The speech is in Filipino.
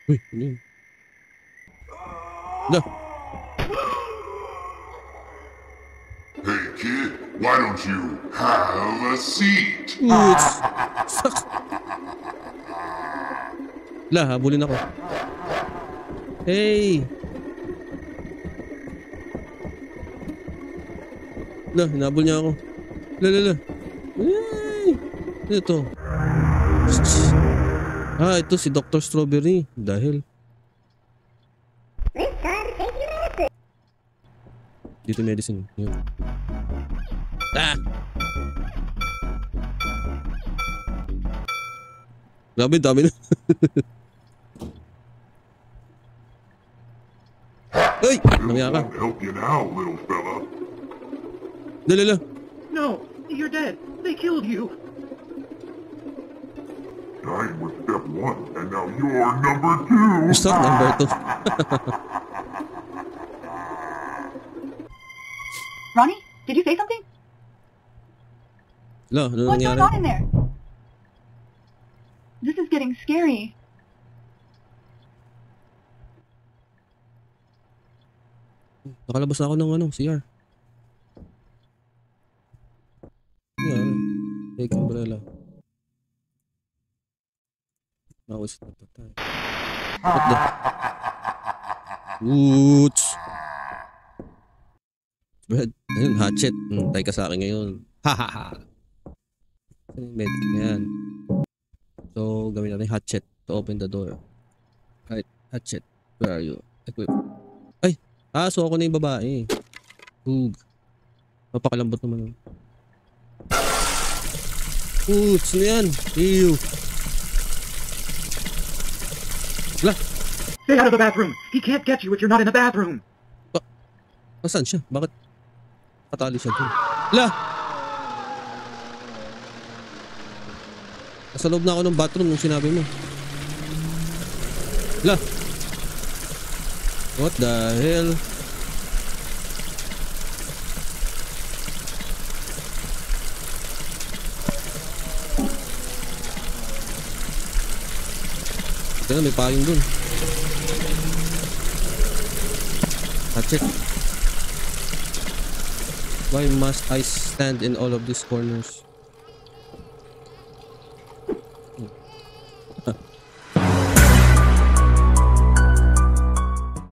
Uy, ano yun? No. Hey kid, why don't you have a seat? Fuck. La, habulin ako. Hey! La, hinabol niya ako. La. Hey! Ano ito? Ah, ito si Dr. Strawberry. Dahil. Dito medicine. Yun. Ah! Grabe, dami na. Ay! Namaya ka. Help you now, little fella. Dala. No, you're dead. They killed you. Dying was step one, and now you're number two. Stop number 2. Ronnie, did you say something? La, ano What's nangyari? going on in there? This is getting scary. Nakalabas na ako ng ano, CR. Yeah, take umbrella. Now it's not the time. What the? Woots! Brad, ayun, hatchet. Tay ka sa akin ngayon. Hahaha! Medic na yan. So, gawin natin hatchet to open the door. Right, hatchet. Where are you? Equip. Ay! So ako na yung babae. Hoog. Papakalambot naman. Woots! Ano yan? Ew! La! Stay out of the bathroom. He can't get you if you're not in the bathroom. Nasaan siya? Bakit? Katali siya dun. La! Nasa loob na ako ng bathroom nung sinabi mo. La! What the hell? Tignan, may payong dun. Hatchet. Why must I stand in all of these corners?